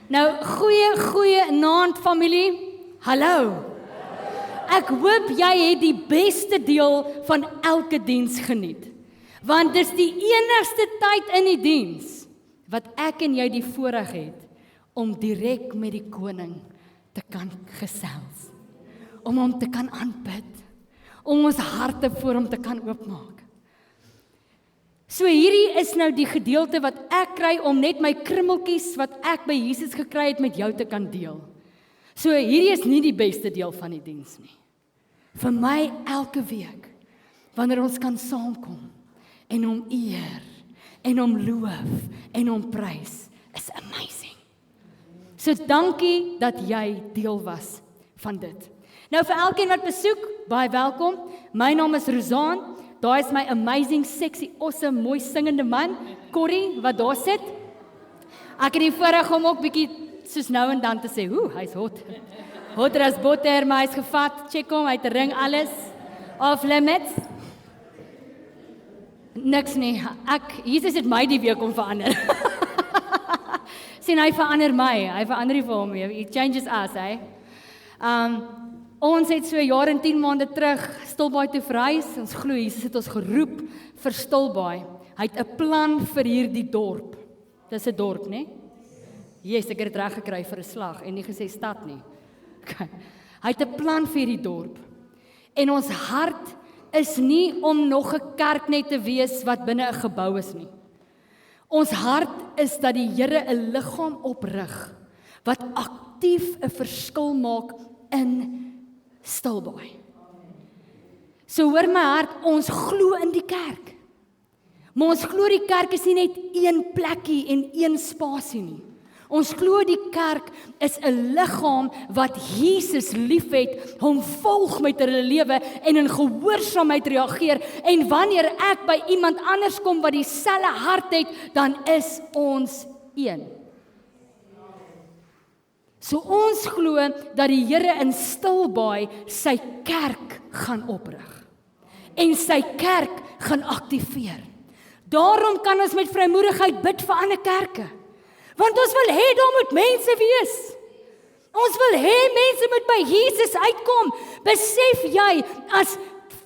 Nou, goeie naand familie. Hallo. Ek hoop jy het die beste deel van elke diens geniet. Want dis die enigste tyd in die diens wat ek en jy die voorreg het om direk met die koning te kan gesels. Om hom te kan aanbid. Om ons harte voor hom te kan oopmaak. So hierdie is nou die gedeelte wat ek kry om net my krummeltjies wat ek by Jesus gekry het met jou te kan deel. So hierdie is nie die beste deel van die diens nie. Vir my elke week, wanneer ons kan saamkom en hom eer, en hom loof, en hom prys, is amazing. So dankie dat jy deel was van dit. Nou vir elkeen wat besoek, baie welkom. My naam is Rozaan. Daar is my amazing, sexy, awesome, mooi singende man, Corrie, wat daar sit. Ek het die voorreg om ook bietjie soos nou en dan te sê, hy's hot. Hotter as botter, maar hy's gevat, check hom, hy het 'n ring, alles. Off limits. Niks nie, Jesus het my die week om verander. Sien, hy verander my, hy verander nie vir hom, he changes us, Ons het so 'n jaar en 10 maande terug Stilbaai toe verhuis. Ons glo Jesus het ons geroep vir Stilbaai. Hy het 'n plan vir hierdie dorp. Dis 'n dorp, né? Yes, ek het dit reg gekry vir 'n slag en nie gesê stad nie. Okay. Hy het 'n plan vir hierdie dorp. En ons hart is nie om nog 'n kerk net te wees wat binne 'n gebou is nie. Ons hart is dat die Here 'n liggaam oprig wat aktief 'n verskil maak in Stilbaai. So hoor my hart, ons glo in die kerk. Maar ons glo die kerk is nie net een plekkie en een spasie nie. Ons glo die kerk is 'n liggaam wat Jesus liefhet, hom volg met hulle lewe en in gehoorsaamheid reageer. En wanneer ek by iemand anders kom wat dieselfde hart het, dan is ons een. So ons glo dat die Here in Stilbaai sy kerk gaan oprig. En sy kerk gaan aktiveer. Daarom kan ons met vrymoedigheid bid vir ander kerke. Want ons wil hê daar moet mense wees. Ons wil hê mense moet by Jesus uitkom. Besef jy, as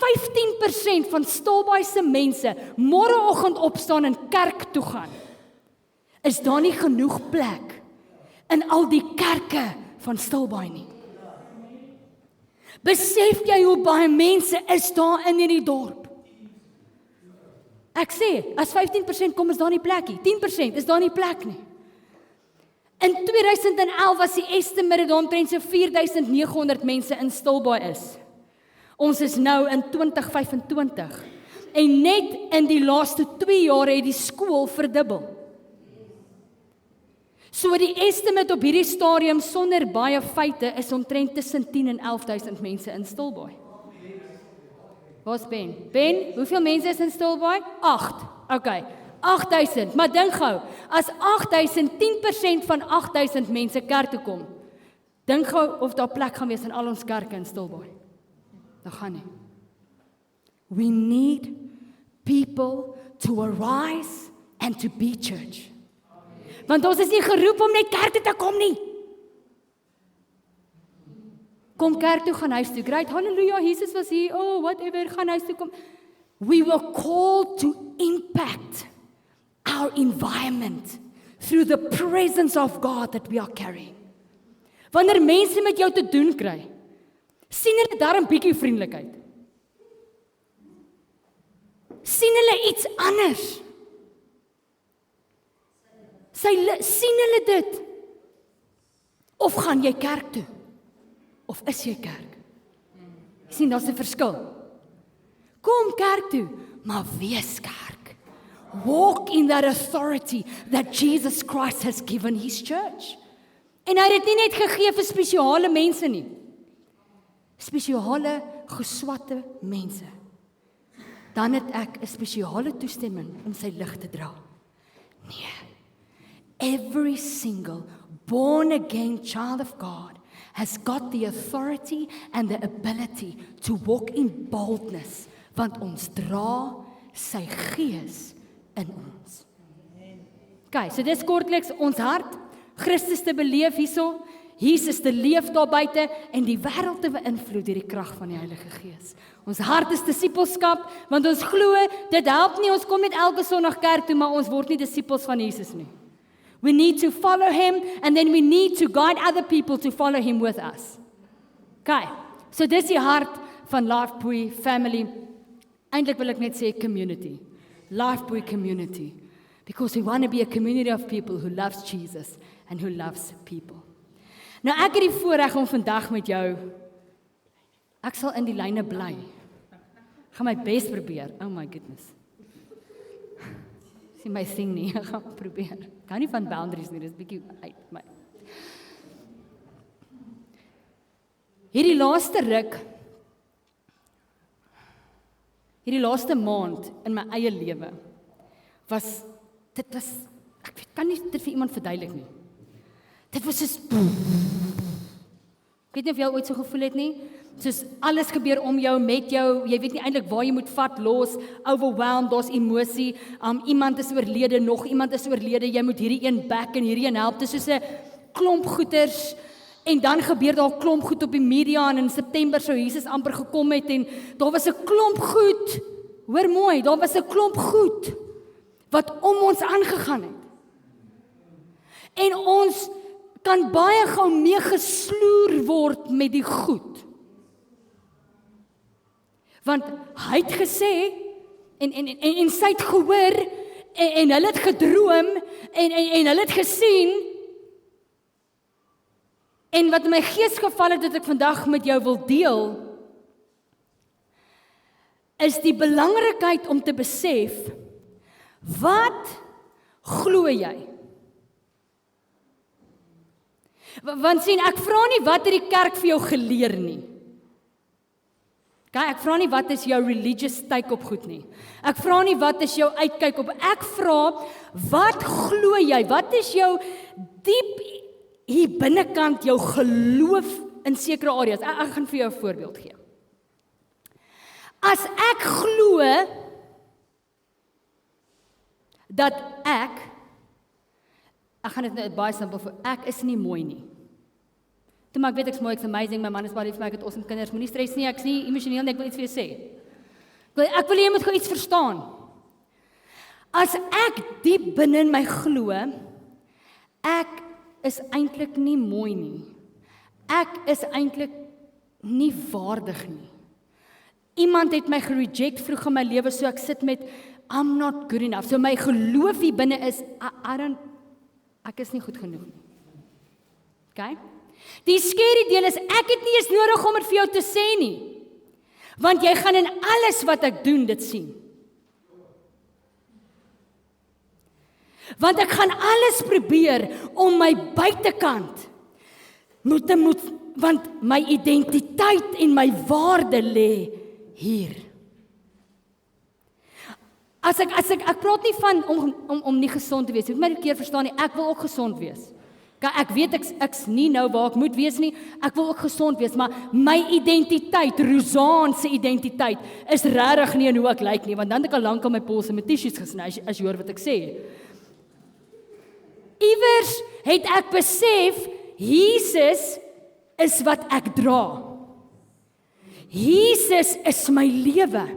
15% van Stilbaai se mense môreoggend opstaan en kerk toe gaan, is daar nie genoeg plek in al die kerke van Stilbaai nie. Besef jy hoe baie mense is daar in hierdie dorp? Ek sê, as 15% kom is daar nie plek nie. 10% is daar nie plek nie. In 2011 was die estimate dat omtrent so 4900 mense in Stilbaai is. Ons is nou in 2025. En net in die laaste 2 jaar het die skool verdubbel. So die estimate op hierdie stadium sonder baie feite is omtrent tussen 10 en 11000 mense in Stilbaai. Waar's Ben? Ben, hoeveel mense is in Stilbaai? 8. Okay. 8000. Maar dink gou, as 8000 10% van 8000 mense kerk toe kom, dink gou of daar plek gaan wees in al ons kerke in Stilbaai. Dat gaan nie. We need people to arise and to be church. Want ons is nie geroep om net kerk toe te kom nie. Kom kerk toe, gaan huis toe. Great, hallelujah, Jesus was hier. Oh, whatever, gaan huis toe kom. We were called to impact our environment through the presence of God that we are carrying. Wanneer mense met jou te doen kry, sien hulle daarom bietjie vriendelikheid. Sien hulle iets anders. Sien hulle dit? Of gaan jy kerk toe? Of is jy kerk? Sien, daar's 'n verskil. Kom kerk toe, maar wees kerk. Walk in that authority that Jesus Christ has given his church. En hy het dit nie net gegee vir spesiale mense nie. Spesiale geswatte mense. Dan het ek 'n spesiale toestemming om sy lig te dra. Nee. Every single born-again child of God has got the authority and the ability to walk in boldness, want ons dra sy gees in ons. Okay, so dis kortliks ons hart. Christus te beleef hierso, Jesus te leef daar buite en die wêreld te beïnvloed deur die krag van die Heilige Gees. Ons hart is disippelskap, want ons glo, dit help nie, ons kom net elke Sondag kerk toe, maar ons word nie disippels van Jesus nie. We need to follow him, and then we need to guide other people to follow him with us. Okay, so dis die hart van Lifebuoy Family. Eintlik wil ek net sê community. Lifebuoy community. Because we want to be a community of people who loves Jesus and who loves people. Nou ek het die voorreg om vandag met jou, ek sal in die lyne bly. Ek gaan my bes probeer. Oh my goodness. Sien my sing nie, ek gaan probeer. Ek hou nie van boundaries nie, dis bietjie uit my. Hierdie laaste ruk, hierdie laaste maand in my eie lewe, dit was, ek kan nie dit vir iemand verduidelik nie. Dit was soos, ek weet nie of jy ooit so gevoel het nie, soos alles gebeur om jou, met jou, jy weet nie eintlik waar jy moet vat, los, overwhelmed, daar's emosie, iemand is oorlede, nog iemand is oorlede, jy moet hierdie een back en hierdie een help, dit is soos 'n klomp goeters, en dan gebeur daar 'n klomp goed op die media, en in September sou Jesus amper gekom het, en daar was 'n klomp goed, hoor mooi, daar was 'n klomp goed, wat om ons aangegaan het. En ons kan baie gou meegesloer word met die goed. Want hy het gesê, en sy het gehoor, en hulle het gedroom, en hulle het gesien, en wat in my gees geval het, dat ek vandag met jou wil deel, is die belangrikheid om te besef, wat glo jy? Want sien, ek vra nie wat het die kerk vir jou geleer nie. Ek vra nie wat is jou religious take op goed nie. Ek vra nie wat is jou uitkyk op. Ek vra, wat glo jy? Wat is jou diep hier binnekant jou geloof in sekere areas? Ek gaan vir jou 'n voorbeeld gee. As ek glo dat ek gaan dit nou baie simpel vir, ek is nie mooi nie. Toe maar ek weet ek's mooi, ek's amazing, my man is baie lief vir my, ek het awesome kinders, moenie stres nie, ek's nie emosioneel nie, ek wil iets vir jou sê. Ek wil jy moet gou iets verstaan. As ek diep binne in my glo, ek is eintlik nie mooi nie. Ek is eintlik nie waardig nie. Iemand het my gereject vroeg in my lewe, so ek sit met I'm not good enough. So my geloof hier binne is ek is nie goed genoeg nie. Okay? Die scary deel is, ek het nie eens nodig om dit vir jou te sê nie. Want jy gaan in alles wat ek doen dit sien. Want ek gaan alles probeer om my buitekant want my identiteit en my waarde lê hier. Ek praat nie van om nie gesond te wees. Jy moet my keer verstaan nie, ek wil ook gesond wees. Ek weet ek's nie nou waar ek moet wees nie, ek wil ook gesond wees, maar my identiteit, Rosaan se identiteit, is regtig nie in hoe ek lyk nie, want dan het ek al lank aan my pols en my tissues gesny, as jy hoor wat ek sê. Iewers het ek besef, Jesus is wat ek dra. Jesus is my lewe.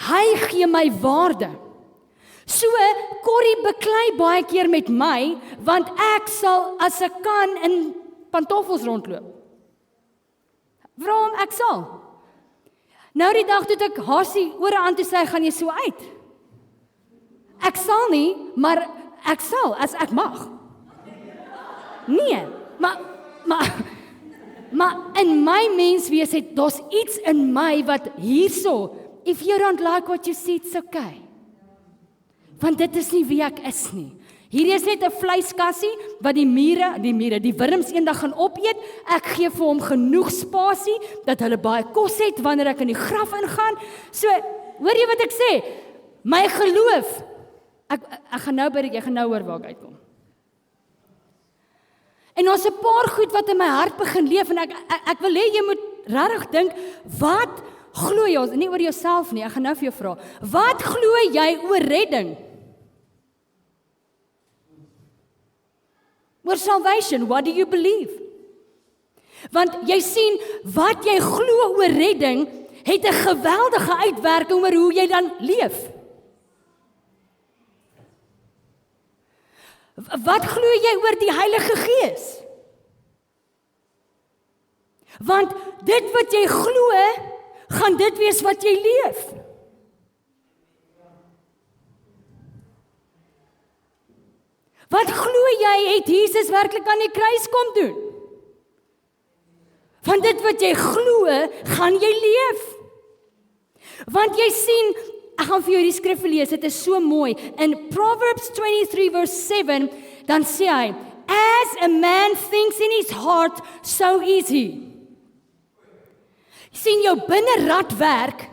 Hy gee my waarde. So, Corrie beklei baie keer met my, want ek sal, as ek kan, in pantoffels rondloop. Waarom? Ek sal. Nou die dag toe ek Hasie ore aan toe sê, gaan jy so uit. Ek sal nie, maar ek sal, as ek mag. Nee, maar in my menswees het, daar's iets in my wat hierso, if you don't like what you see, it's okay. Want dit is nie wie ek is nie. Hier is net 'n vleiskassie wat die wurms eendag gaan opeet. Ek gee vir hom genoeg spasie dat hulle baie kos het wanneer ek in die graf ingaan. So, hoor jy wat ek sê? My geloof. Ek gaan nou jy gaan nou hoor waar ek uitkom. En ons 'n paar goed wat in my hart begin leef en ek wil hê jy moet regtig dink, wat glo jy, nie oor jouself nie, ek gaan nou vir jou vra, wat glo jy oor redding? Oor salvation, what do you believe? Want jy sien, wat jy glo oor redding, het 'n geweldige uitwerking oor hoe jy dan leef. Wat glo jy oor die Heilige Gees? Want dit wat jy glo, gaan dit wees wat jy leef. Wat glo jy het Jesus werklik aan die kruis kom doen? Want dit wat jy glo, gaan jy leef. Want jy sien, ek gaan vir jou die skrif lees, dit is so mooi. In Proverbs 23 verse 7, dan sê hy, as a man thinks in his heart, so is he. Sien jou binnerad werk,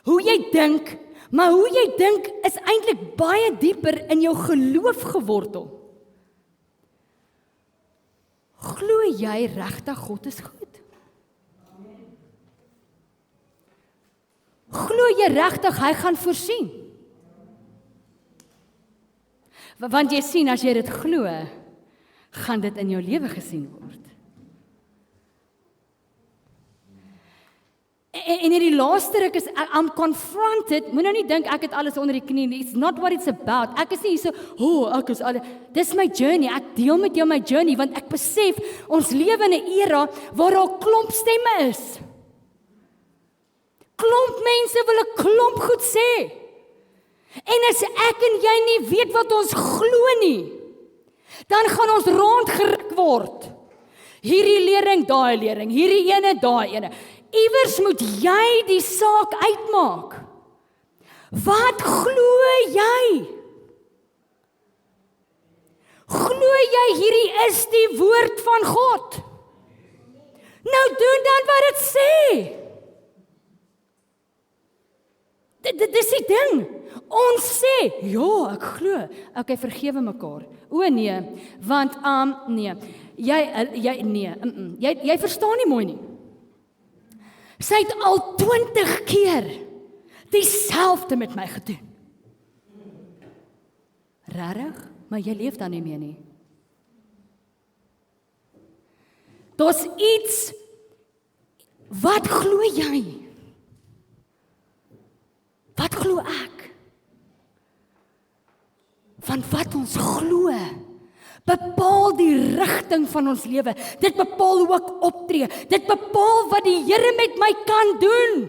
hoe jy dink, maar hoe jy dink is eintlik baie dieper in jou geloof gewortel. Glo jy regtig God is goed? Glo jy regtig hy gaan voorsien? Want jy sien, as jy dit glo, gaan dit in jou lewe gesien word. En in die laaste ruk is, I'm confronted, moet nou nie dink ek het alles onder die knie, it's not what it's about. Ek is nie so, dis my journey, ek deel met jou my journey, want ek besef, ons lewe in 'n era waar daar 'n klomp stemme is. Klomp mense wil 'n klomp goed sê. En as ek en jy nie weet wat ons glo nie, dan gaan ons rondgeruk word. Hierdie lering, daai lering, hierdie ene, daai ene. Iewers moet jy die saak uitmaak. Wat glo jy? Glo jy hierdie is die woord van God? Nou doen dan wat dit sê. Dit is die ding. Ons sê, ja, ek glo. Okay, vergewe mekaar. O nee, want nee. Jy verstaan nie mooi nie. Sy het al 20 keer dieselfde met my gedoen. Regtig? Maar jy leef dan nie meer nie. Daar's iets, wat glo jy? Wat glo ek? Van wat ons glo, bepaal die rigting van ons lewe. Dit bepaal hoe ek optree. Dit bepaal wat die Here met my kan doen.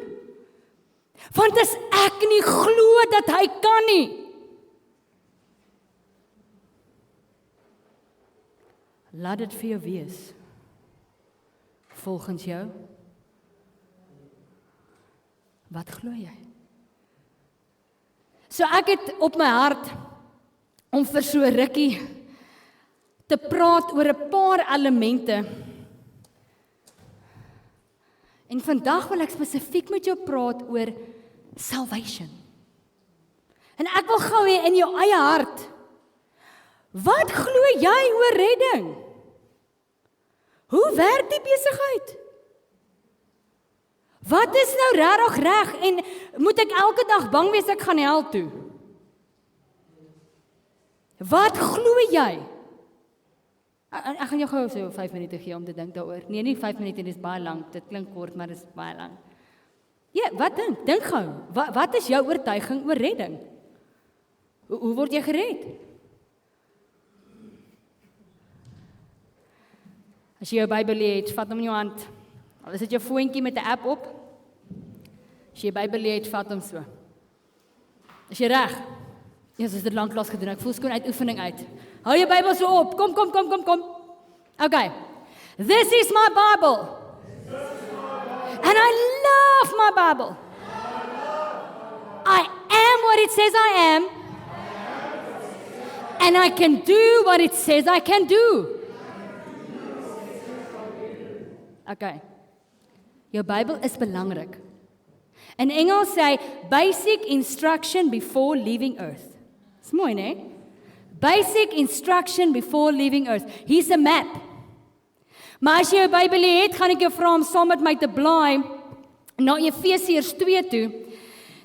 Want as ek nie glo dat hy kan nie, laat dit vir jou wees. Volgens jou, wat glo jy? So ek het op my hart om vir so rukkie te praat oor 'n paar elemente. En vandag wil ek spesifiek met jou praat oor salvation. En ek wil gou hê in jou eie hart, wat glo jy oor redding? Hoe werk die besigheid? Wat is nou regtig reg en moet ek elke dag bang wees ek gaan hel toe? Wat glo jy? Ek gaan jou gou so 5 minute gee om te dink daaroor. Nee, nie 5 minute, dit is baie lank. Dit klink kort, maar dit is baie lank. Ja, wat dink? Dink gou. Wat is jou oortuiging oor redding? Hoe word jy gered? As jy jou Bybel het, vat hom in jou hand. Al is dit jou foontjie met 'n app op. As jy jou Bybel het, vat hom so. Is jy reg? Ja, dis dit lanklaas gedoen. Ek voel skoon uit oefening uit. Hou jou Bybel so op. Kom. Okay. This is my Bible. And I love my Bible. I am what it says I am. And I can do what it says I can do. Okay. Jou Bybel is belangrik. In Engels sê hy basic instruction before leaving earth. Dis mooi, né? Basic instruction before leaving earth. Here's a map. Maar as jy jou Bybel het, gaan ek jou vra om saam met my te blaai na Efesiërs 2 toe.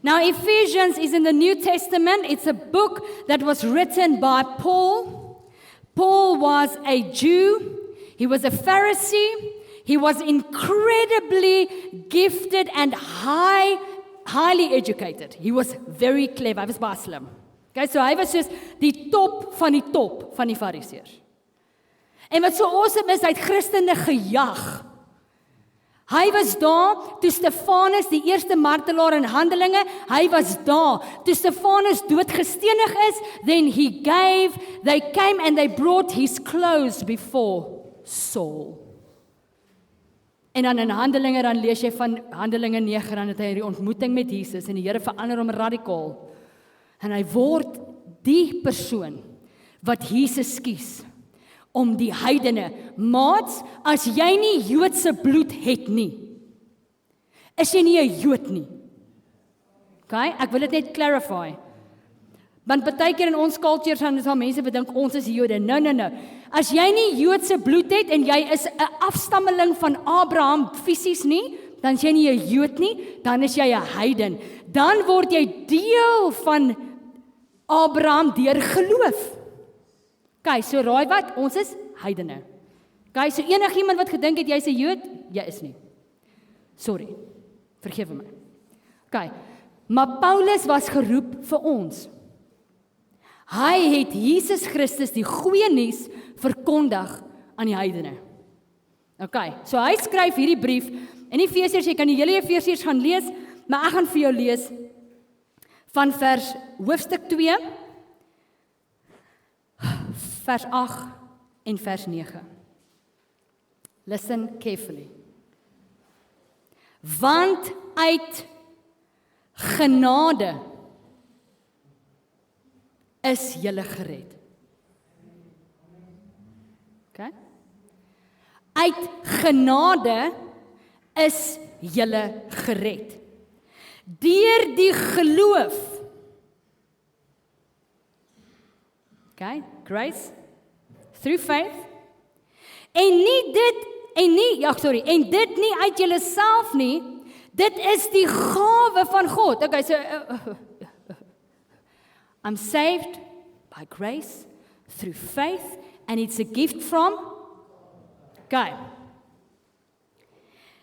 Now Ephesians is in the New Testament. It's a book that was written by Paul. Paul was a Jew, he was a Pharisee, he was incredibly gifted and highly educated. He was very clever, hy was baie slim. Okay, so hy was soos die top van die fariseërs. En wat so awesome is, hy het Christene gejag. Hy was daar toe Stefanus, die eerste martelaar in Handelinge, hy was daar. Toe Stefanus doodgestenig is, then they came and they brought his clothes before Saul. En dan in Handelinge, dan lees jy van Handelinge 9, dan het hy die ontmoeting met Jesus, en die Here verander hom radikaal. En hy word die persoon wat Jesus kies om die heidene, maats, as jy nie Joodse bloed het nie, is jy nie 'n Jood nie. Okay, ek wil dit net clarify. Want partykeer in ons cultures dan sal mense bedink ons is Jode. No. As jy nie Joodse bloed het en jy is 'n afstammeling van Abraham fisies nie, dan is jy nie 'n Jood nie, dan is jy 'n heiden. Dan word jy deel van Abraham deur geloof. Okay, so raai wat? Ons is heidene. Okay, so enigiemand wat gedink het jy's 'n Jood, jy is nie. Sorry. Vergewe my. Okay. Maar Paulus was geroep vir ons. Hy het Jesus Christus die goeie nuus verkondig aan die heidene. Okay, so hy skryf hierdie brief in Efesiërs, jy kan die hele Efesiërs gaan lees, maar ek gaan vir jou lees van hoofstuk 2, vers 8 en vers 9. Listen carefully. Want uit genade is julle gered. Okay? Uit genade is julle gered. Deur die geloof. Okay, grace through faith. En dit nie uit julleself nie. Dit is die gawe van God. Okay, so I'm saved by grace through faith and it's a gift from God.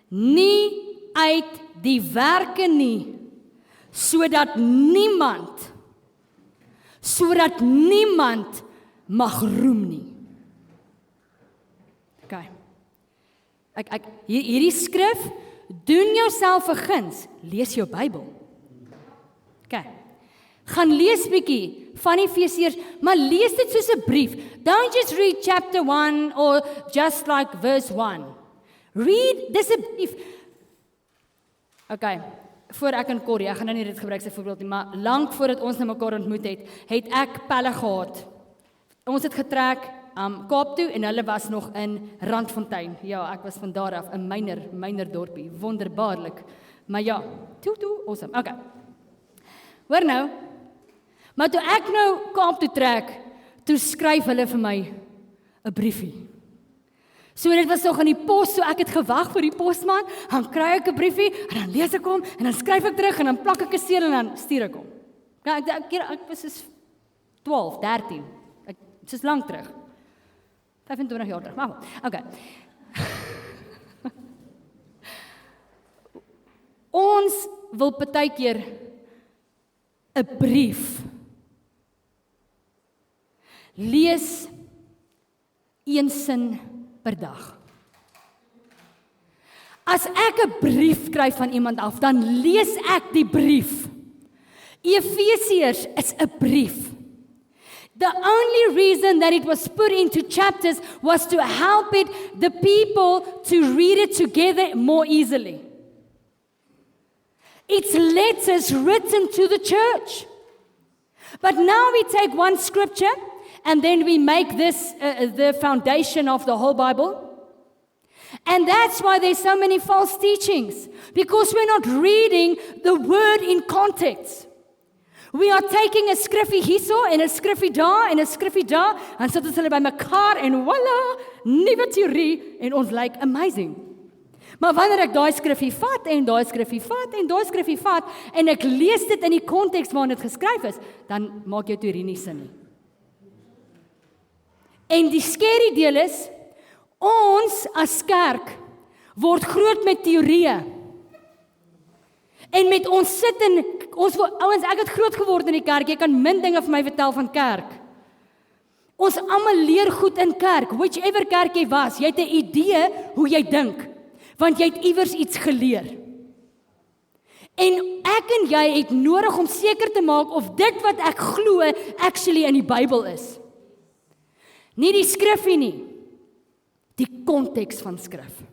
Nie uit die werke nie, sodat niemand mag roem nie. Okay. Hierdie skrif, doen jouself 'n guns, lees jou Bybel. Okay. Gaan lees bietjie van Efesiërs, maar lees dit soos 'n brief. Don't just read chapter 1 or just like verse 1. Read dis 'n brief. Okay, voor ek in Corrie, ek gaan nou nie dit gebruik as 'n voorbeeld nie, maar lank voordat ons nou mekaar ontmoet het ek pelle gehad. Ons het getrek Kaap toe en hulle was nog in Randfontein. Ja, ek was van daar af, 'n myner dorpie, wonderbaarlik. Maar ja, toe, awesome. Okay. Hoor nou, maar toe ek nou Kaap toe trek, toe skryf hulle vir my 'n briefie. So dit was nog in die pos, so ek het gewag vir die posman, dan kry ek 'n briefie, en dan lees ek hom, en dan skryf ek terug, en dan plak ek 'n seël, en dan stuur ek hom. Ja, ek was soos 12, 13, soos lank terug. 25 jaar terug, maar okay. Ons wil partykeer 'n brief lees een sin per dag. As ek 'n brief kry van iemand af, dan lees ek die brief. Efesiërs is 'n brief. The only reason that it was put into chapters was to help the people to read it together more easily. It's letters written to the church. But now we take one scripture and then we make this the foundation of the whole Bible. And that's why there's so many false teachings, because we're not reading the word in context. We are taking 'n skriffie hierso en 'n skriffie daar en 'n skriffie daar, en sit ons hulle bymekaar en voila, nuwe teorie en ons lyk amazing. Maar wanneer ek daai skriffie vat en daai skriffie vat en daai skriffie vat en ek lees dit in die konteks waarin dit geskryf is, dan maak jou teorie nie sin nie. En die scary deel is, ons as kerk word groot met teorieë. En met ons sit in, ouens, ek het groot geword in die kerk, jy kan min dinge vir my vertel van kerk. Ons almal leer goed in kerk, whichever kerk jy was, jy het 'n idee hoe jy dink, want jy het iewers iets geleer. En ek en jy het nodig om seker te maak of dit wat ek glo actually in die Bybel is. Nie die skrifgie nie, die konteks van skrif.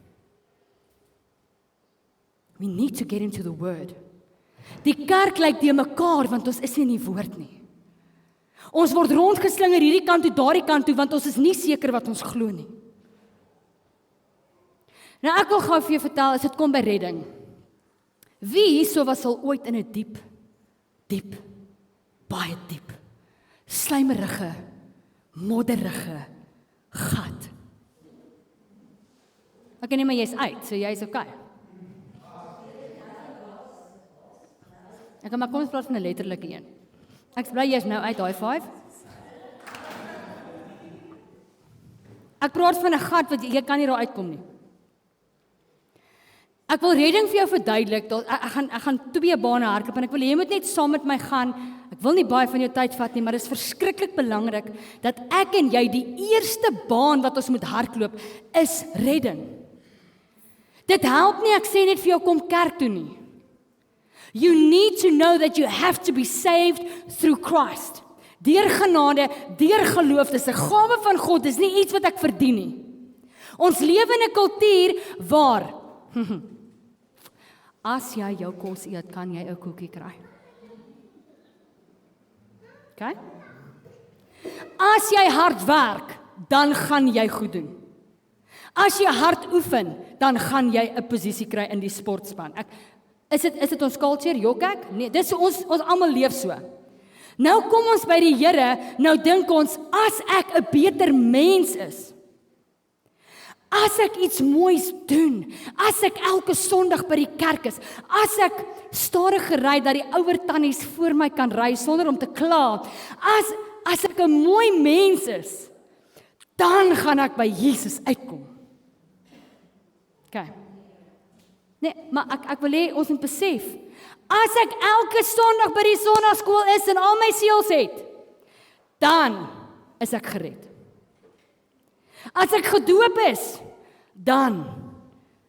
We need to get into the word. Die kerk lyk die mekaar, want ons is nie in die woord nie. Ons word rondgeslinger hierdie kant toe, daardie kant toe, want ons is nie seker wat ons glo nie. Nou ek wil gou vir jou vertel, as dit kom by redding. Wie hierso was al ooit in 'n diep, baie diep, slijmerige, modderige gat? Okay, nee, maar jy's uit, so jy's okay. Maar kom ons praat van 'n letterlike een. Ek is bly jy's nou uit, high five. Ek praat van 'n gat wat jy kan nie daar uitkom nie. Ek wil redding vir jou verduidelik, ek gaan 2 bane hardloop en ek wil jy moet net saam met my gaan. Ek wil nie baie van jou tyd vat nie, maar dit is verskriklik belangrik dat ek en jy die eerste baan wat ons moet hardloop is redding. Dit help nie ek sê net vir jou kom kerk toe nie. You need to know that you have to be saved through Christ. Deur genade, deur geloof, dis 'n gawe van God, dis nie iets wat ek verdien nie. Ons lewe in 'n kultuur waar as jy jou kos eet, kan jy 'n koekie kry. Okay? As jy hard werk, dan gaan jy goed doen. As jy hard oefen, dan gaan jy 'n posisie kry in die sportspan. Is dit ons culture, jok ek? Nee, dis ons almal leef so. Nou kom ons by die Here, nou dink ons, as ek 'n beter mens is, as ek iets moois doen, as ek elke Sondag by die kerk is, as ek stadiger ry dat die ouer tannies voor my kan ry sonder om te kla, as ek 'n mooi mens is, dan gaan ek by Jesus uitkom. Okay. Nee, maar ek wil hê ons moet besef, as ek elke Sondag by die Sondagskool is en al my seels het, dan is ek gered. As ek gedoop is, dan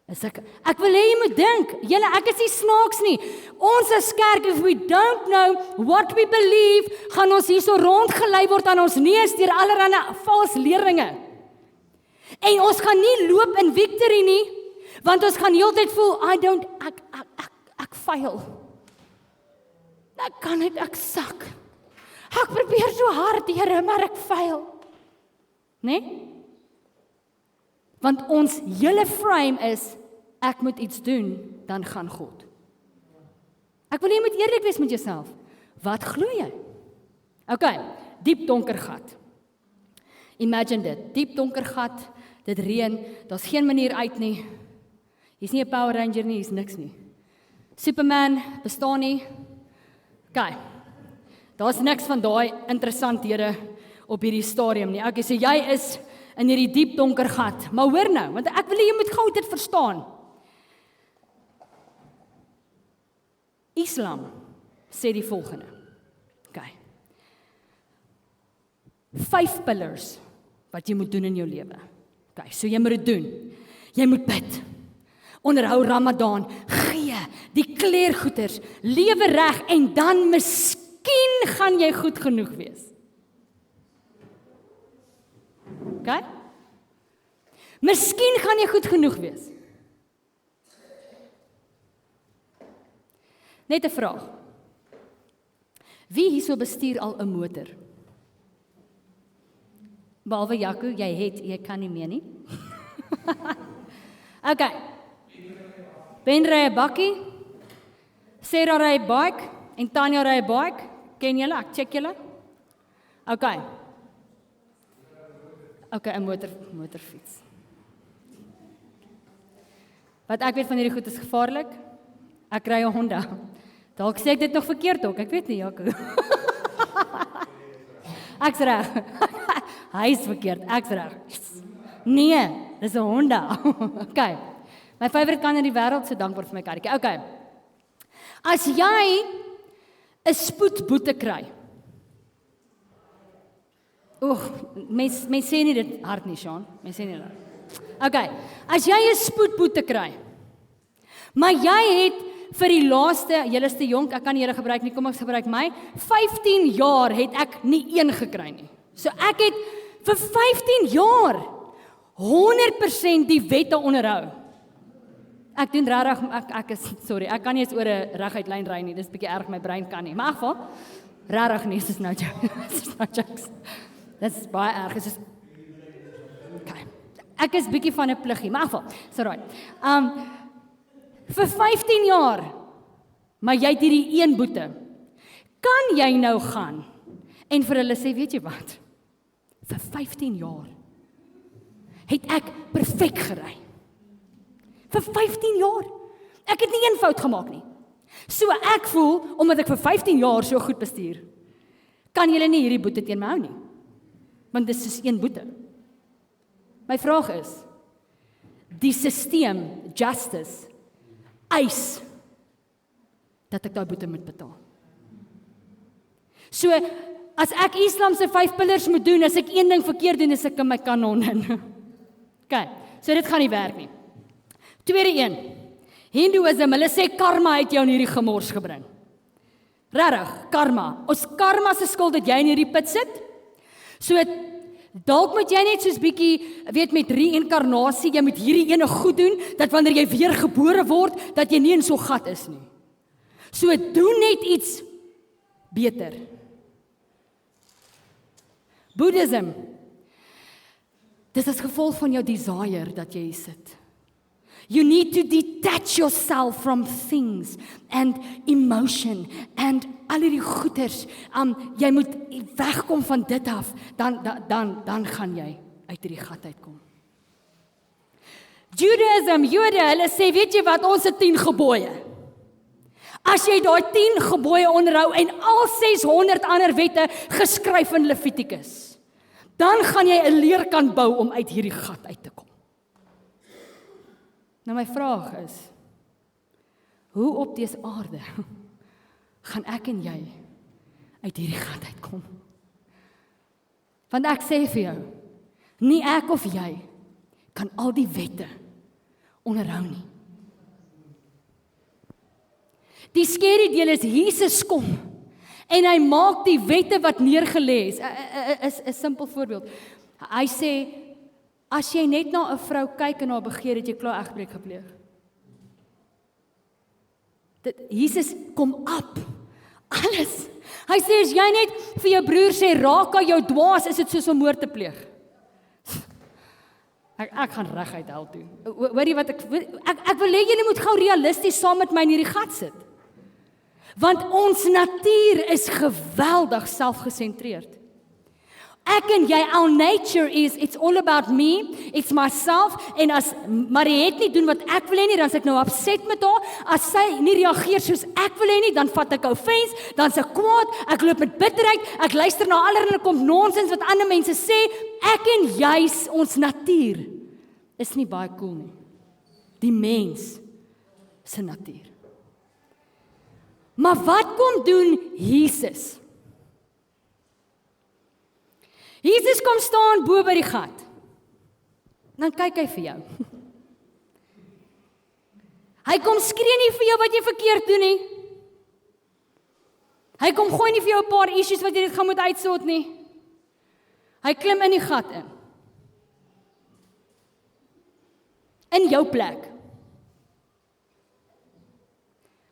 is ek wil hê jy moet dink, julle, ek is nie snaaks nie. Ons as kerk, if we don't know what we believe, gaan ons hier so rondgelei word aan ons neus deur allerlei vals leringe. En ons gaan nie loop in victory nie, want ons gaan heeltyd voel, ek fail. Ek kan net, ek sak. Ek probeer so hard, Here, maar ek fail. Nee? Want ons hele frame is, ek moet iets doen, dan gaan God. Ek wil jy moet eerlik wees met jouself. Wat glo jy? Okay, diep donker gat. Imagine dit, diep donker gat, dit reën, daar's geen manier uit nie. Hier's nie 'n Power Ranger nie, hier's niks nie. Superman bestaan nie. Okay, daar's niks van daai interessanthede op hierdie stadium nie. Okay, so jy is in hierdie diep donker gat. Maar hoor nou, want ek wil jy moet gou dit verstaan. Islam sê die volgende. Okay. 5 pillars wat jy moet doen in jou lewe. Okay, so jy moet dit doen. Jy moet bid. Onderhou Ramadan, gee die kleergoeders, lewe reg en dan miskien gaan jy goed genoeg wees. Okay? Miskien gaan jy goed genoeg wees. Net 'n vraag. Wie hierso bestuur al 'n motor? Behalwe Jaco, jy kan nie meer nie. Okay. Ben ry 'n bakkie, Sarah ry 'n bike en Tanya ry 'n bike. Ken julle? Ek check julle. Okay. Okay, 'n motorfiets. Wat ek weet van hierdie goed is gevaarlik. Ek ry 'n Honda. Dalk sê ek dit nog verkeerd ook, ek weet nie, Jaco. Ek's reg. Hy is verkeerd, ek's reg. Nee, dis 'n Honda. Okay. My favourite kan in die wêreld, so dankbaar vir my karretjie. Okay. As jy 'n spoedboete kry. Mens sê nie dit hard nie, Sean. Mens sê nie dit. Okay. As jy 'n spoedboete kry, maar jy het vir die laaste, julle is te jonk, ek kan nie julle gebruik nie, kom ek gebruik my, 15 jaar het ek nie een gekry nie. So ek het vir 15 jaar 100% die wette onderhou. Ek doen regtig, ek is, sorry, ek kan nie eens oor 'n reguit lyn ry nie, dis bietjie erg, my brein kan nie. Maar in geval, regtig nie, dis nou jokes. Dit is baie erg, dit is okay. Ek is bietjie van 'n pluggie, maar in geval, so right. Vir 15 jaar, maar jy het hierdie een boete. Kan jy nou gaan en vir hulle sê, weet jy wat? Vir 15 jaar het ek perfek gery. Vir 15 jaar. Ek het nie een fout gemaak nie. So ek voel, omdat ek vir 15 jaar so goed bestuur, kan julle nie hierdie boete teen my hou nie. Want dis soos een boete. My vraag is, die stelsel, justice, eis, dat ek daai boete moet betaal. So, as ek Islam se 5 pillars moet doen, as ek een ding verkeerd doen, is ek in my kanon in. Okay, so dit gaan nie werk nie. Tweede een, Hindoeïsme, hulle sê karma het jou in hierdie gemors gebring. Regtig, karma. Ons karma se skuld dat jy in hierdie put sit. So, dalk moet jy net soos bietjie, weet met reïnkarnasie, jy moet hierdie ene goed doen, dat wanneer jy weer gebore word, dat jy nie in so gat is nie. So, doen net iets beter. Boeddhism, dis as gevolg van jou desire dat jy hier sit. You need to detach yourself from things and emotion and al die goeters. Jy moet wegkom van dit af, dan gaan jy uit hierdie gat uitkom. Judaism, Jode, hulle sê, weet jy wat, ons het 10 gebooie. As jy daai 10 gebooie onderhou en al 600 ander wette geskryf in Levitikus, dan gaan jy 'n leer kan bou om uit hierdie gat uit te kom. Nou my vraag is, hoe op dese aarde gaan ek en jy uit hierdie gat uitkom? Want ek sê vir jou, nie ek of jy kan al die wette onderhou nie. Die skerry deel is, Jesus kom en hy maak die wette wat neergelê is 'n simpel voorbeeld. Hy sê, as jy net na 'n vrou kyk en haar begeer, het jy klaar egbreek gepleeg. Jesus kom op. Alles. Hy sê, as jy net vir jou broer sê, raak aan jou dwaas, is dit soos om moord te pleeg. Ek gaan reguit hel toe. Hoorie wat ek wil hê julle moet gou realisties saam met my in hierdie gat sit. Want ons natuur is geweldig selfgesentreerd. Ek en jy, our nature is, it's all about me, it's myself, en as Mariet nie doen wat ek wil hê nie, dan is ek nou upset met haar, as sy nie reageer soos ek wil hê nie, dan vat ek offense, dan is ek kwaad, ek loop met bitterheid, ek luister na allerlei kom nonsens wat ander mense sê, ek en jy, ons natuur, is nie baie cool nie. Die mens se natuur. Maar wat kom doen Jesus? Jesus kom staan bo by die gat. Dan kyk hy vir jou. Hy kom skree nie vir jou wat jy verkeerd doen nie. Hy kom gooi nie vir jou 'n paar issues wat jy net gaan moet uitsort nie. Hy klim in die gat in. In jou plek.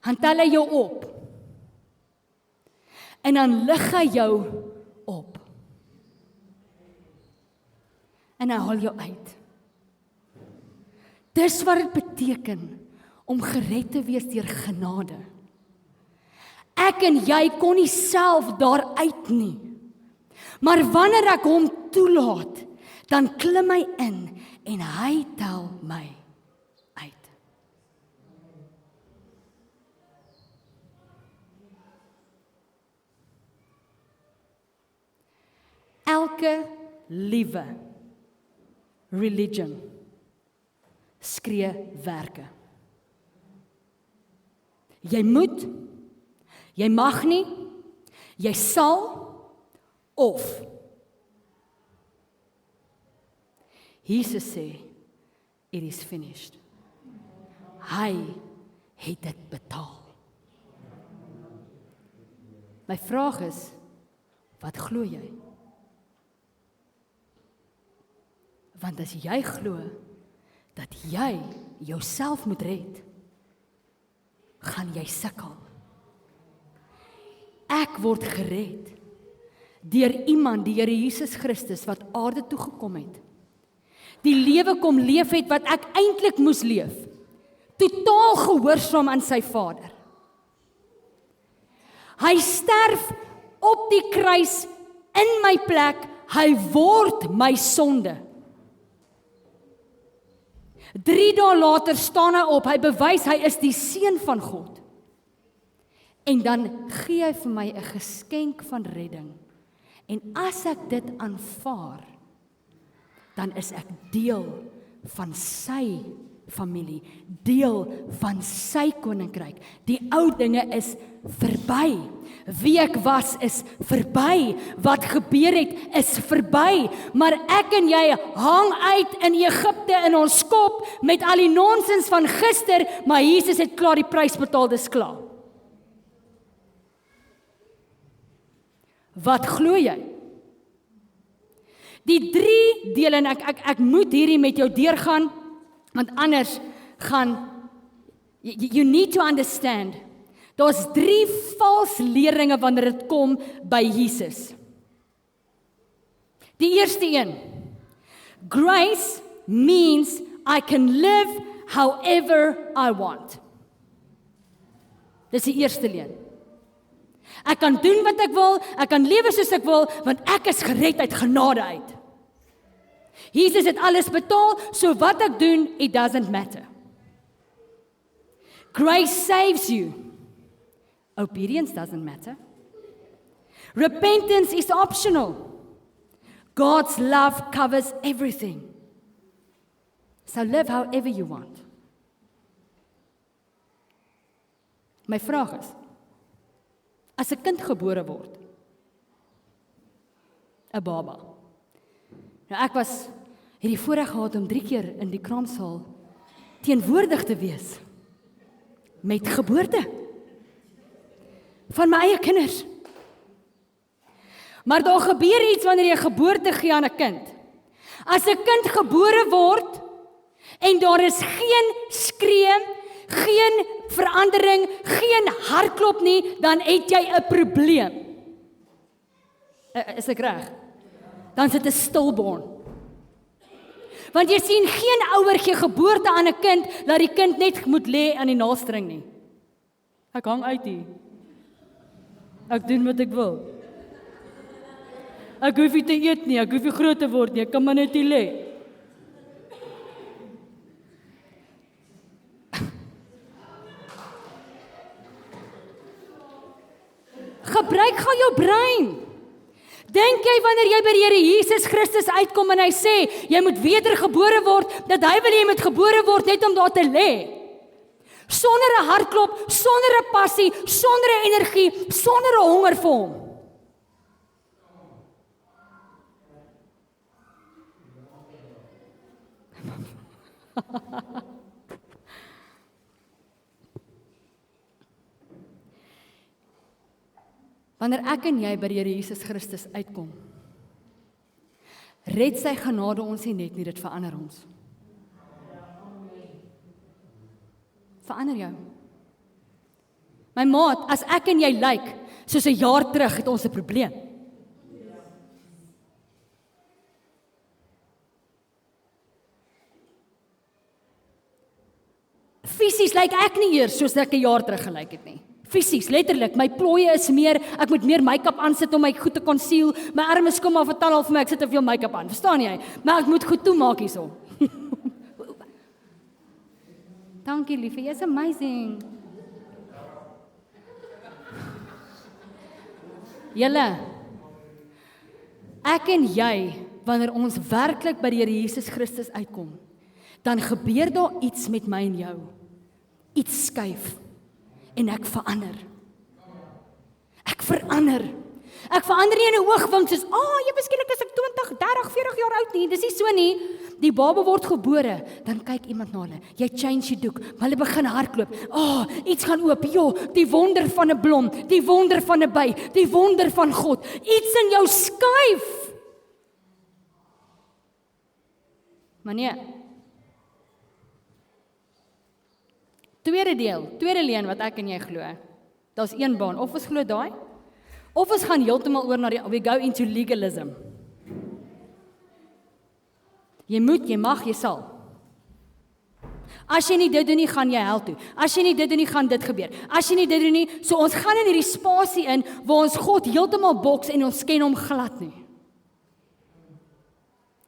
Dan tel hy jou op. En dan lig hy jou op. En hy haal jou uit. Dis wat dit beteken om gered te wees deur genade. Ek en jy kon nie self daaruit nie. Maar wanneer ek hom toelaat, dan klim hy in en hy tel my uit. Elke liewe religion skree werke. Jy moet, jy mag nie, jy sal, of. Jesus sê, it is finished. Hy het dit betaal. My vraag is, wat glo jy? Want as jy glo, dat jy jouself moet red, gaan jy sukkel. Ek word gered deur iemand, die Here Jesus Christus, wat aarde toe gekom het. Die lewe kom leef het wat ek eintlik moes leef. Totaal gehoorsaam aan sy Vader. Hy sterf op die kruis in my plek, hy word my sonde. 3 dae later staan hy op, hy bewys hy is die seun van God. En dan gee hy vir my 'n geskenk van redding. En as ek dit aanvaar, dan is ek deel van sy familie, deel van sy koninkryk. Die ou dinge is verby. Wie ek was is verby. Wat gebeur het is verby. Maar ek en jy hang uit in Egipte in ons kop met al die nonsens van gister, maar Jesus het klaar die prys betaal, dis klaar. Wat glo jy? Die 3 dele, en ek moet hierdie met jou deurgaan, want anders gaan, you need to understand, daar's 3 vals leringe wanneer dit kom by Jesus. Die eerste een, grace means I can live however I want. Dis die eerste leuen. Ek kan doen wat ek wil, ek kan lewe soos ek wil, want ek is gered uit genade uit. Jesus het alles betaal, so wat ek doen, it doesn't matter. Grace saves you. Obedience doesn't matter. Repentance is optional. God's love covers everything. So live however you want. My vraag is, as 'n kind gebore word, 'n baba. Nou ek het die voorreg gehad om 3 keer in die kraamsaal teenwoordig te wees met geboorte van my eie kinders. Maar daar gebeur iets wanneer jy geboorte gee aan 'n kind. As 'n kind gebore word en daar is geen skree, geen verandering, geen hartklop nie, dan het jy 'n probleem. Is ek reg? Dan is dit 'n stillborn. Want jy sien, geen ouer gee geboorte aan 'n kind, laat die kind net moet lê aan die naaldstring nie. Ek hang uit hier. Ek doen wat ek wil. Ek hoef nie te eet nie, ek hoef nie groot te word nie, ek kan maar net hier lê. Gebruik gou jou brein. Dink jy wanneer jy by die Here Jesus Christus uitkom en hy sê, jy moet wedergebore word, dat hy wil jy moet gebore word net om daar te lê? Sonder 'n hartklop, sonder 'n passie, sonder 'n energie, sonder 'n honger vir hom. Wanneer ek en jy by die Here Jesus Christus uitkom, red sy genade ons nie net nie, dit verander ons. Verander jou. My maat, as ek en jy lyk, soos 'n jaar terug het ons 'n probleem. Fisies lyk ek nie eers soos ek 'n jaar terug gelyk het nie. Fisies, letterlik, my plooie is meer, ek moet meer make-up aansit om my goed te conceal, my arme kom af vertel al vir my, ek sit te veel make-up aan, verstaan jy? Maar ek moet goed toemaak hierso. Dankie liefie, jy's amazing. Julle, ek en jy wanneer ons werklik by die Here Jesus Christus uitkom, dan gebeur daar iets met my en jou. Iets skuif en ek verander. Ek verander. Ek verander nie in 'n oogwink soos, jy miskien is ek 20, 30, 40 jaar oud nie. Dis nie so nie. Die baba word gebore, dan kyk iemand na hulle. Jy change die doek, maar hulle begin hardloop. Iets gaan oop. Die wonder van 'n blom, die wonder van 'n by, die wonder van God. Iets in jou skuif. Maar nee. Tweede leen wat ek en jy glo. Daar's een baan, of ons glo daai, of ons gaan heeltemal oor na we go into legalism. Jy moet, jy mag, jy sal. As jy nie dit doen nie, gaan jy hel toe. As jy nie dit doen nie, gaan dit gebeur. As jy nie dit doen nie, so ons gaan in hierdie spasie in, waar ons God heeltemal boks en ons ken hom glad nie.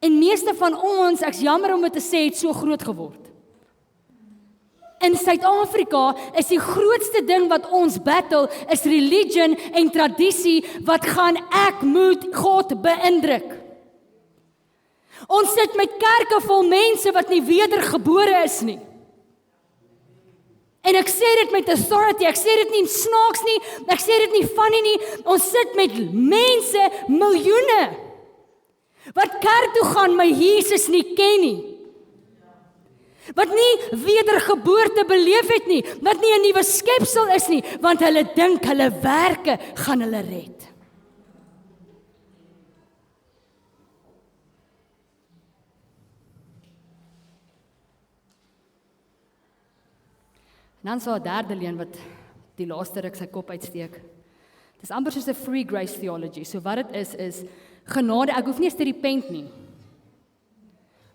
En meeste van ons, ek's jammer om dit te sê, het so groot geword. In Suid-Afrika is die grootste ding wat ons battle, is religion en tradisie, wat gaan ek moet God beïndruk. Ons sit met kerke vol mense wat nie wedergebore is nie. En ek sê dit met authority, ek sê dit nie snaaks nie, ek sê dit nie funny nie, ons sit met mense, miljoene, wat kerk toe gaan, maar Jesus nie ken nie. Wat nie wedergeboorte beleef het nie, wat nie 'n nuwe skepsel is nie, want hulle dink hulle werke gaan hulle red. En dan so 'n derde leen wat die laaste ruk sy kop uitsteek. Dis amper soos 'n free grace theology. So wat dit is genade, ek hoef nie eens te repent nie.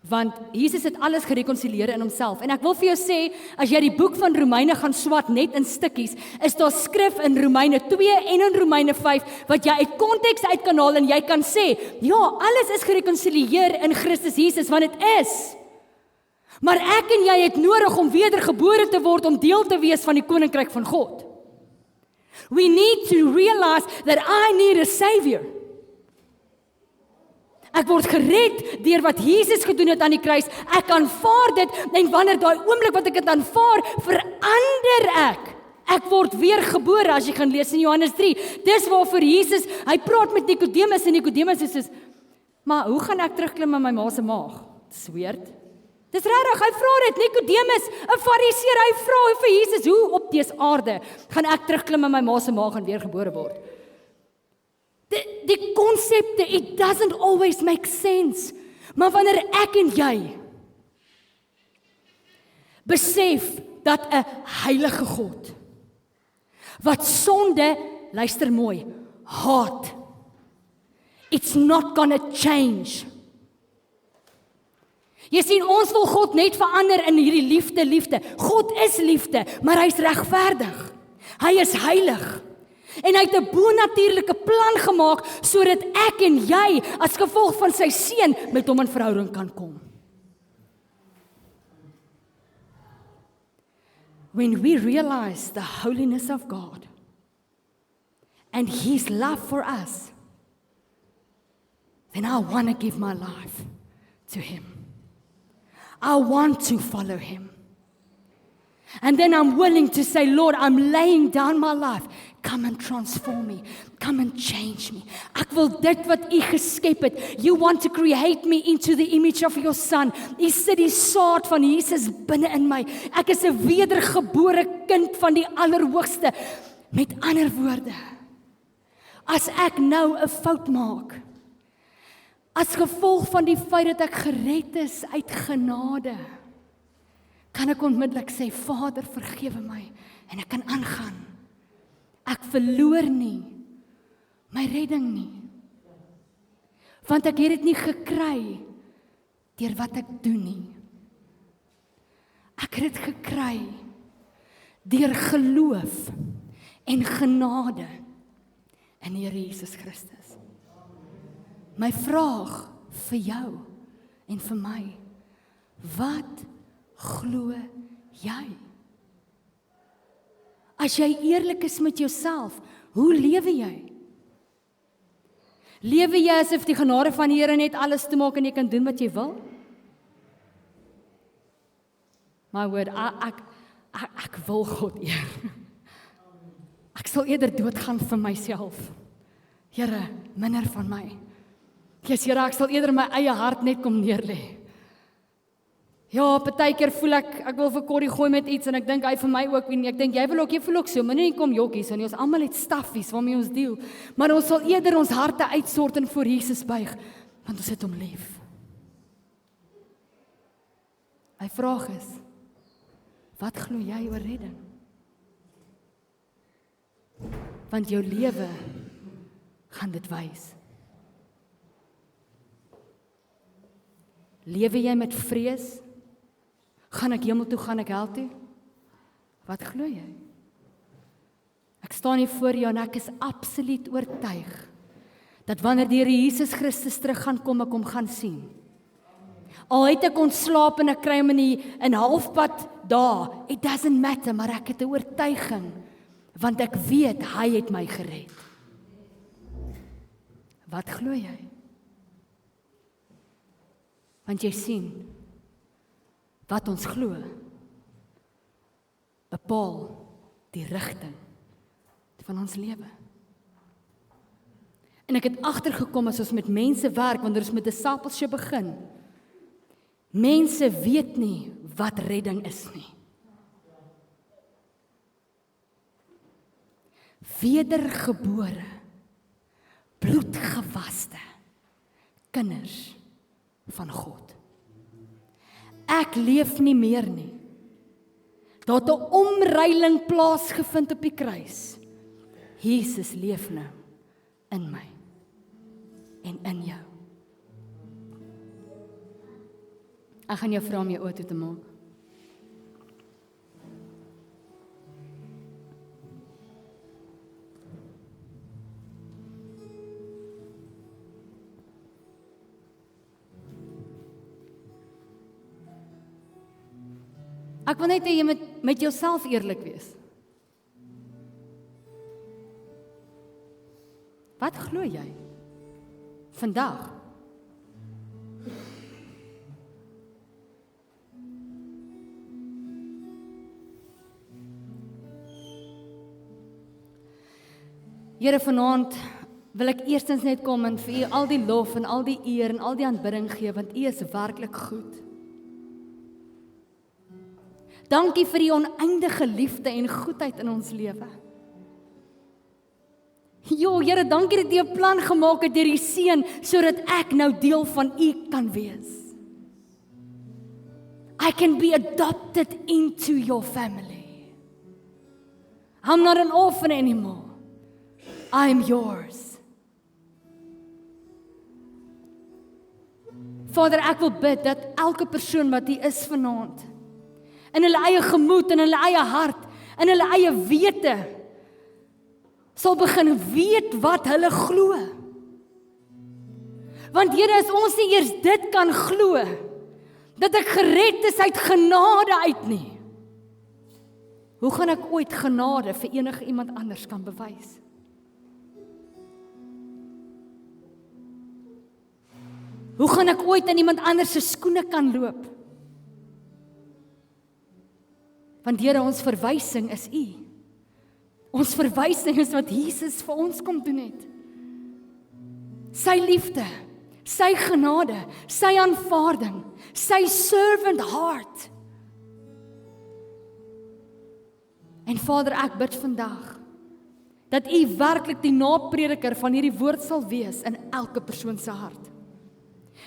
Want Jesus het alles gerekonsilieer in homself. En ek wil vir jou sê, as jy die boek van Romeine gaan swat net in stukkies, is daar skrif in Romeine 2 en in Romeine 5, wat jy uit konteks uit kan haal en jy kan sê, ja, alles is gerekonsilieer in Christus Jesus, want dit is. Maar ek en jy het nodig om wedergebore te word, om deel te wees van die koninkryk van God. We need to realize that I need a savior. Ek word gered deur wat Jesus gedoen het aan die kruis. Ek aanvaar dit en wanneer daai oomblik wat ek dit aanvaar, verander ek. Ek word weer gebore, as jy gaan lees in Johannes 3. Dis waarvoor Jesus, hy praat met Nikodemus en Nikodemus is soos, maar hoe gaan ek terugklim in my ma se maag? Dis weird. Dis regtig, hy vra dit, Nikodemus, 'n Fariseer, hy vra vir Jesus, hoe op dese aarde gaan ek terugklim in my ma se maag en weer gebore word? Die konsepte, it doesn't always make sense. Maar wanneer ek en jy besef dat 'n heilige God, wat sonde, luister mooi, haat, it's not gonna change. Jy sien, ons wil God net verander in hierdie liefde. God is liefde, maar hy is regverdig. Hy is heilig. En hy het 'n bonatuurlike plan gemaak, sodat ek en jy, as gevolg van sy seun, met hom in verhouding kan kom. When we realize the holiness of God, and His love for us, then I want to give my life to Him. I want to follow Him. And then I'm willing to say, Lord, I'm laying down my life. Come and transform me. Come and change me. Ek wil dit wat U geskep het. You want to create me into the image of your Son. U sit die saad van Jesus binne in my. Ek is 'n wedergebore kind van die Allerhoogste. Met ander woorde, as ek nou 'n fout maak, as gevolg van die feit dat ek gered is uit genade, kan ek onmiddellik sê, Vader, vergewe my, en ek kan aangaan. Ek verloor nie my redding nie. Want ek het dit nie gekry deur wat ek doen nie. Ek het dit gekry deur geloof en genade in die Here Jesus Christus. My vraag vir jou en vir my, wat glo jy? As jy eerlik is met jouself, hoe lewe jy? Lewe jy asof die genade van die Here net alles te maak en jy kan doen wat jy wil? My word, ek wil God eer. Ek sal eerder doodgaan vir myself. Here, minder van my. Jesus, Here, ek sal eerder my eie hart net kom neerlê. Ja, partykeer voel ek wil vir Corrie gooi met iets en ek dink hy vir my ook en ek dink jy voel ook so, moenie kom jokkies en ons almal het staffies waarmee ons deel. Maar ons sal eerder ons harte uitsort en voor Jesus buig, want ons het hom lief. My vraag is, wat glo jy oor redding? Want jou lewe gaan dit wys. Lewe jy met vrees? Gaan ek hemel toe, gaan ek hel toe? Wat glo jy? Ek staan hier voor jou en ek is absoluut oortuig dat wanneer die Here Jesus Christus terug gaan kom, ek hom gaan sien. Al het ek ontslaap en ek kry hom in halfpad daar, it doesn't matter, maar ek het 'n oortuiging, want ek weet hy het my gered. Wat glo jy? Want jy sien, wat ons glo, bepaal die rigting van ons lewe. En ek het agtergekom as ons met mense werk, wanneer ons met discipleship begin, mense weet nie wat redding is nie. Wedergebore, bloedgewaste kinders van God. Ek leef nie meer nie. Daar het 'n omruiling plaasgevind op die kruis. Jesus leef nou in my en in jou. Ek gaan jou vra om jou oë toe te maak. Ek wil net hê jy moet met jouself eerlik wees. Wat glo jy vandag? Here, vanaand wil ek eerstens net kom en vir U al die lof en al die eer en al die aanbidding gee, want U is werklik goed. Dankie vir die oneindige liefde en goedheid in ons lewe. Jo, Here, dankie dat U 'n plan gemaak het deur die Seun, sodat ek nou deel van U kan wees. I can be adopted into your family. I'm not an orphan anymore. I'm yours. Vader, ek wil bid dat elke persoon wat hier is vanaand, in hulle eie gemoed, in hulle eie hart, in hulle eie wete, sal begin weet wat hulle glo. Want Here, as ons nie eers dit kan glo, dat ek gered is uit genade uit nie, hoe gaan ek ooit genade vir enige iemand anders kan bewys? Hoe gaan ek ooit in iemand anders se skoene kan loop? Want Here, ons verwysing is U. Ons verwysing is wat Jesus vir ons kom doen het. Sy liefde, sy genade, sy aanvaarding, sy servant heart. En Vader, ek bid vandag dat U werklik die naprediker van hierdie woord sal wees in elke persoon se hart.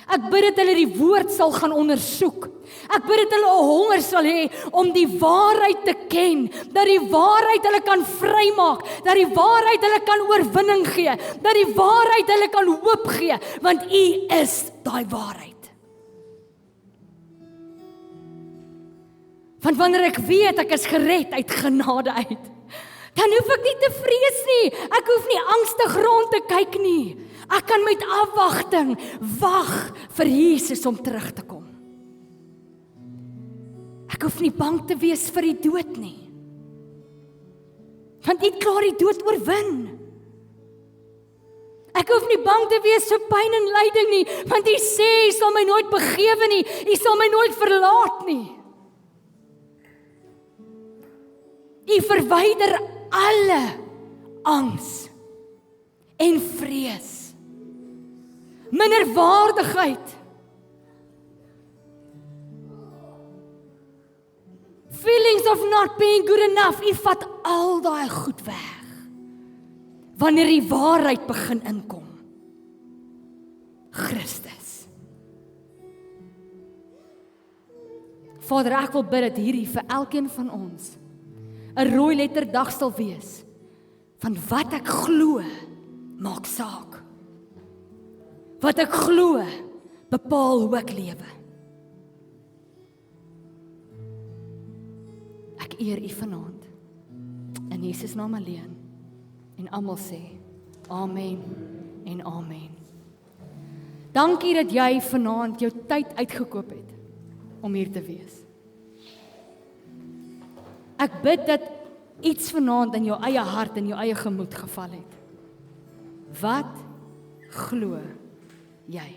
Ek bid dat hulle die woord sal gaan ondersoek. Ek bid dat hulle 'n honger sal hê om die waarheid te ken, dat die waarheid hulle kan vrymaak, dat die waarheid hulle kan oorwinning gee, dat die waarheid hulle kan hoop gee, want U is daai waarheid. Want wanneer ek weet ek is gered uit genade uit, dan hoef ek nie te vrees nie. Ek hoef nie angstig rond te kyk nie. Ek kan met afwagting wag vir Jesus om terug te kom. Ek hoef nie bang te wees vir die dood nie. Want U het klaar die dood oorwin. Ek hoef nie bang te wees vir pyn en lyding nie, want U sê U sal my nooit begewe nie, U sal my nooit verlaat nie. U verwyder alle angs en vrees, minderwaardigheid, feelings of not being good enough. U vat al daai goed weg wanneer die waarheid begin inkom. Christus. Vader, ek wil bid dat hierdie vir elkeen van ons 'n rooi letter dag sal wees van wat ek glo maak saak. Wat ek glo bepaal hoe ek lewe. Ek eer U vanaand in Jesus naam alleen en almal sê amen en amen. Dankie dat jy vanaand jou tyd uitgekoop het om hier te wees. Ek bid dat iets vanaand in jou eie hart en jou eie gemoed geval het. Wat glo jy?